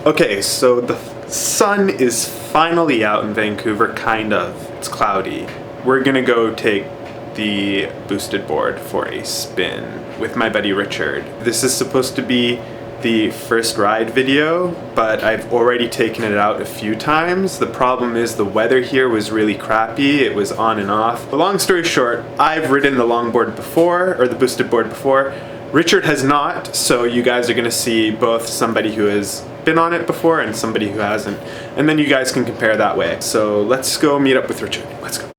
Okay, so the sun is finally out in Vancouver, kind of. It's cloudy. We're gonna go take the boosted board for a spin with my buddy Richard. This is supposed to be the first ride video, but I've already taken it out a few times. The problem is the weather here was really crappy. It was on and off. But long story short, I've ridden the longboard before, or the boosted board before. Richard has not, so you guys are gonna see both somebody who has been on it before and somebody who hasn't. And then you guys can compare that way. So let's go meet up with Richard. Let's go.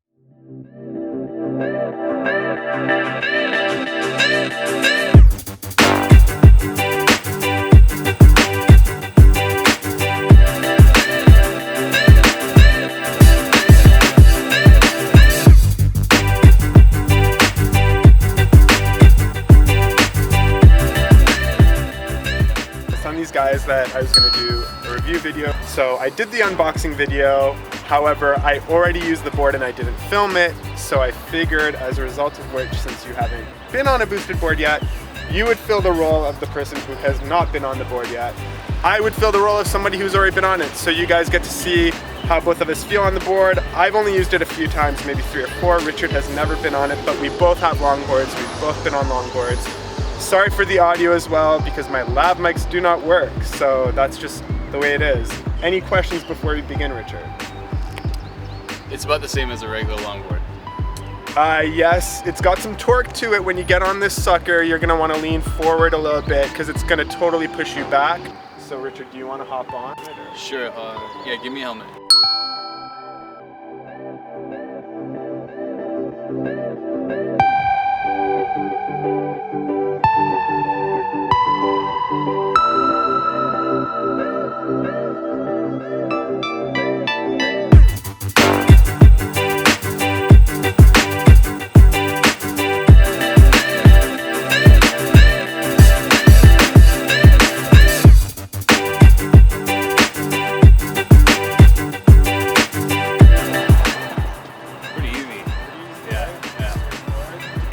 Guys that I was going to do a review video. So I did the unboxing video, however I already used the board and I didn't film it, so I figured as a result of which, since you haven't been on a boosted board yet, you would fill the role of the person who has not been on the board yet. I would fill the role of somebody who's already been on it, so you guys get to see how both of us feel on the board. I've only used it a few times, maybe 3 or 4. Richard has never been on it, but we both have longboards. We've both been on longboards. Sorry for the audio as well, because my lav mics do not work, so that's just the way it is. Any questions before we begin, Richard? It's about the same as a regular longboard. Yes, it's got some torque to it. When you get on this sucker, you're gonna wanna lean forward a little bit because it's gonna totally push you back. So Richard, do you wanna hop on? Sure, yeah, give me a helmet.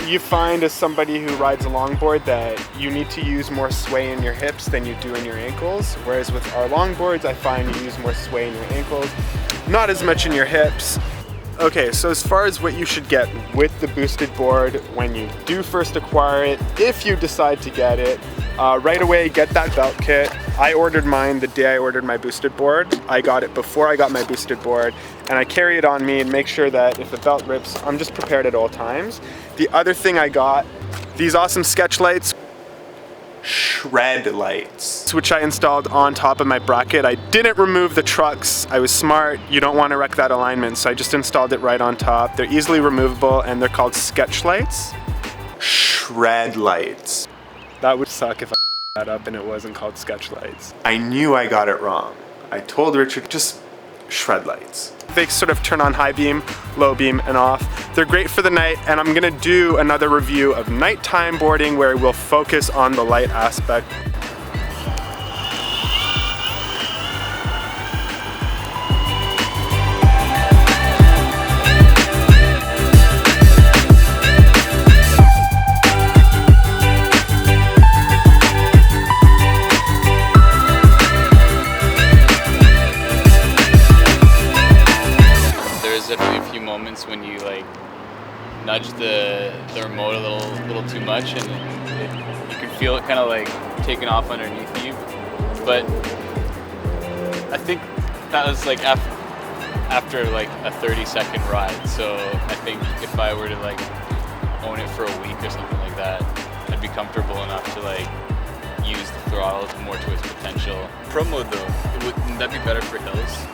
You find as somebody who rides a longboard that you need to use more sway in your hips than you do in your ankles, whereas with our longboards I find you use more sway in your ankles, not as much in your hips. Okay, so as far as what you should get with the boosted board when you do first acquire it, if you decide to get it, right away get that belt kit. I ordered mine the day I ordered my boosted board. I got it before I got my boosted board, and I carry it on me and make sure that if the belt rips, I'm just prepared at all times. The other thing I got, these awesome sketch lights, shred lights, which I installed on top of my bracket. I didn't remove the trucks. I was smart. You don't want to wreck that alignment, so I just installed it right on top. They're easily removable and they're called sketch lights. Shred lights. That would suck if I that up and it wasn't called sketch lights. I knew I got it wrong. I told Richard, just shred lights. They sort of turn on high beam, low beam, and off. They're great for the night, and I'm gonna do another review of nighttime boarding where we'll focus on the light aspect. When you like nudge the remote a little too much, and you can feel it kind of like taking off underneath you. But I think that was like after like a 30-second ride. So I think if I were to like own it for a week or something like that, I'd be comfortable enough to like use the throttle more to its potential. Pro mode though, wouldn't that be better for hills?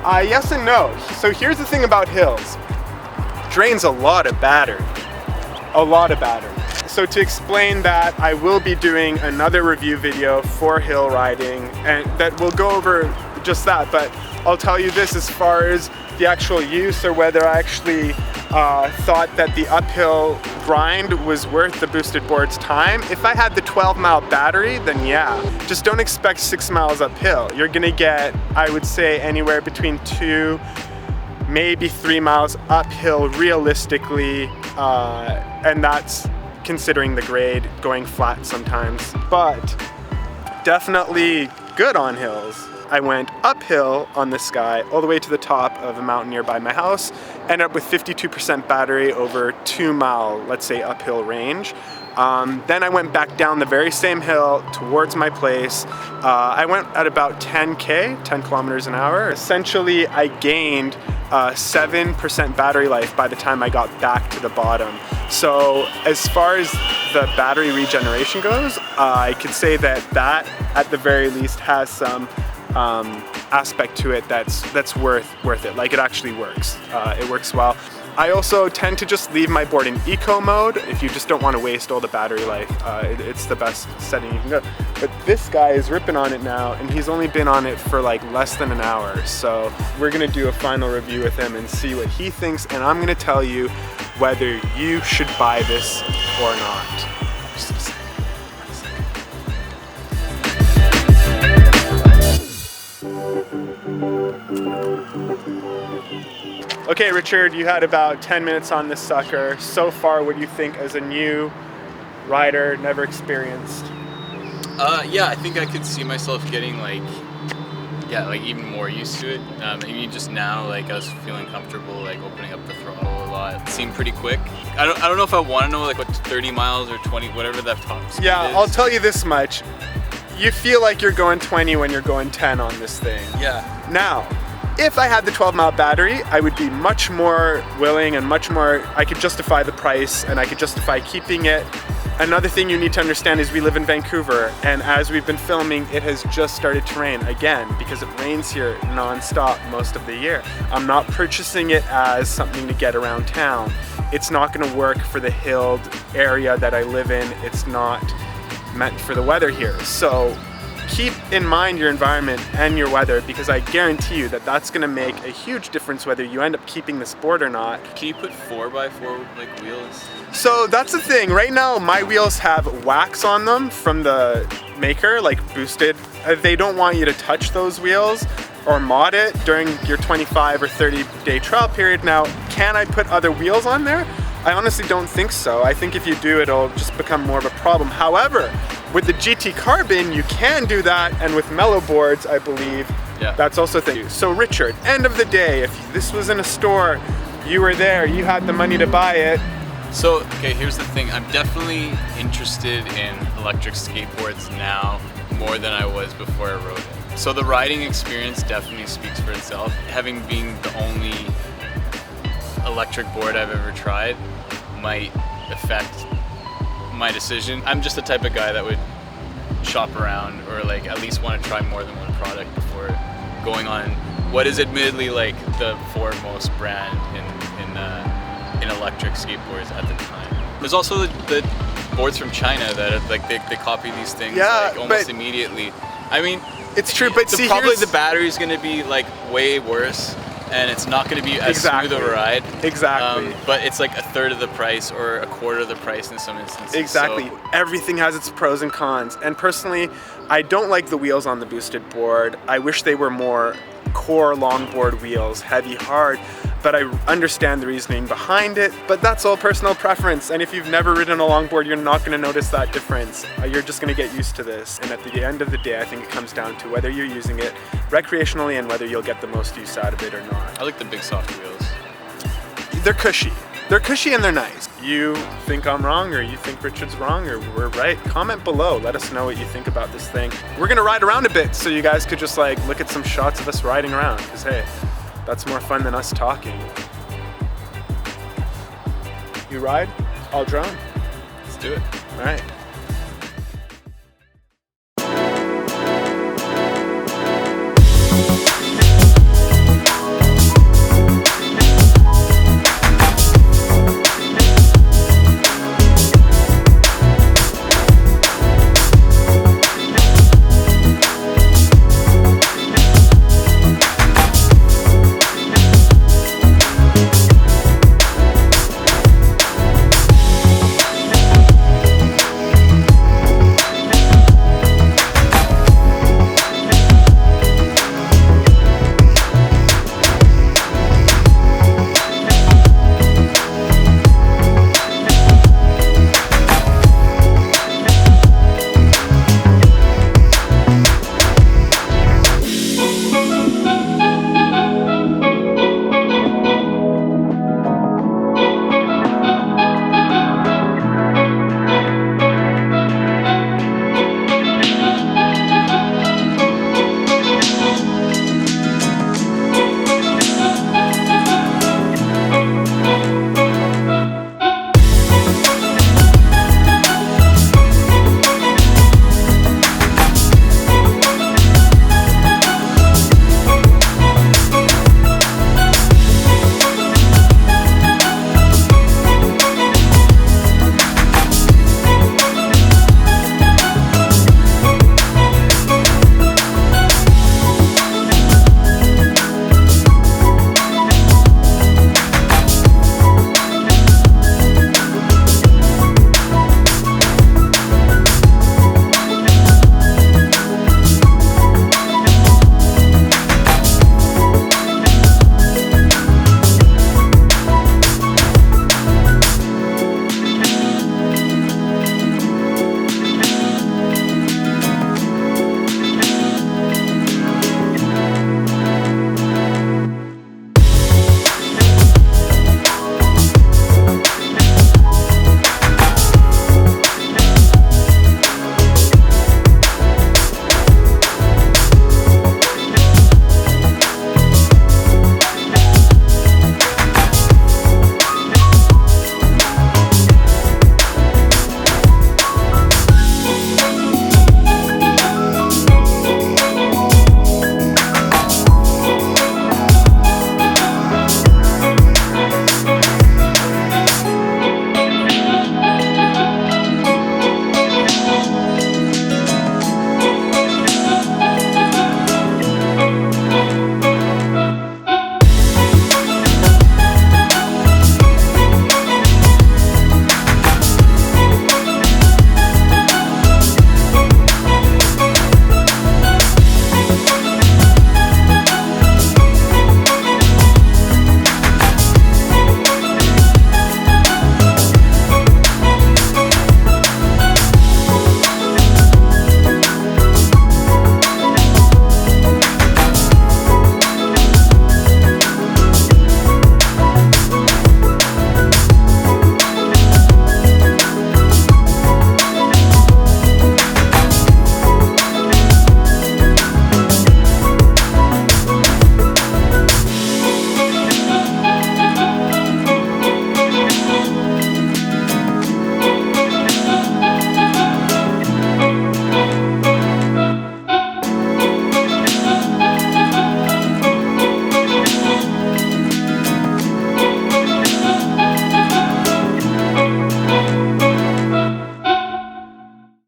Yes and no. So here's the thing about hills. Drains a lot of battery. A lot of battery. So to explain that, I will be doing another review video for hill riding, and that will go over just that, but I'll tell you this as far as the actual use, or whether I actually thought that the uphill grind was worth the boosted board's time. If I had the 12-mile battery, then yeah. Just don't expect 6 miles uphill. You're gonna get, I would say, anywhere between 2, maybe 3 miles uphill realistically, and that's considering the grade, going flat sometimes. But definitely good on hills. I went uphill on this guy all the way to the top of a mountain nearby my house, ended up with 52% battery over 2-mile, let's say, uphill range. Then I went back down the very same hill towards my place. I went at about 10 kilometers an hour. Essentially, I gained 7% battery life by the time I got back to the bottom. So as far as the battery regeneration goes, I could say that at the very least has some aspect to it that's worth it. Like, it actually works. It works well. I also tend to just leave my board in eco mode if you just don't want to waste all the battery life. It's the best setting you can go. But this guy is ripping on it now, and he's only been on it for like less than an hour. So we're gonna do a final review with him and see what he thinks, and I'm gonna tell you whether you should buy this or not. Just a second. Okay, Richard, you had about 10 minutes on this sucker. So far, what do you think as a new rider, never experienced? Yeah, I think I could see myself getting like even more used to it. Maybe just now, like, I was feeling comfortable, like, opening up the throttle a lot. It seemed pretty quick. I don't know if I want to know, like, what 30 miles or 20, whatever that top speed is. I'll tell you this much. You feel like you're going 20 when you're going 10 on this thing. Yeah. Now, if I had the 12-mile battery, I would be much more willing and I could justify the price and I could justify keeping it. Another thing you need to understand is we live in Vancouver, and as we've been filming, it has just started to rain again because it rains here non-stop most of the year. I'm not purchasing it as something to get around town. It's not going to work for the hilled area that I live in. It's not meant for the weather here. So keep in mind your environment and your weather, because I guarantee you that that's going to make a huge difference whether you end up keeping this board or not. Can you put 4x4 like wheels? So that's the thing. Right now my wheels have wax on them from the maker, like boosted. They don't want you to touch those wheels or mod it during your 25 or 30-day trial period. Now, can I put other wheels on there? I honestly don't think so. I think if you do, it'll just become more of a problem. However, with the GT Carbon, you can do that, and with mellow boards, I believe, that's also a thing. So Richard, end of the day, if this was in a store, you were there, you had the money to buy it. So, okay, here's the thing. I'm definitely interested in electric skateboards now more than I was before I rode it. So the riding experience definitely speaks for itself. Having been the only electric board I've ever tried might affect my decision. I'm just the type of guy that would shop around, or like at least want to try more than one product before going on what is admittedly like the foremost brand in electric skateboards at the time. There's also the boards from China that are, like they copy these things like almost immediately. I mean, it's true, but see, probably the battery's going to be like way worse, and it's not going to be as smooth of a ride. Exactly. But it's like a third of the price or a quarter of the price in some instances. Exactly. So everything has its pros and cons. And personally, I don't like the wheels on the boosted board. I wish they were more core longboard wheels, heavy, hard. But I understand the reasoning behind it, but that's all personal preference. And if you've never ridden a longboard, you're not gonna notice that difference. You're just gonna get used to this. And at the end of the day, I think it comes down to whether you're using it recreationally and whether you'll get the most use out of it or not. I like the big soft wheels. They're cushy. They're cushy and they're nice. You think I'm wrong, or you think Richard's wrong, or we're right? Comment below, let us know what you think about this thing. We're gonna ride around a bit so you guys could just like look at some shots of us riding around, because hey, that's more fun than us talking. You ride? I'll drone. Let's do it. All right.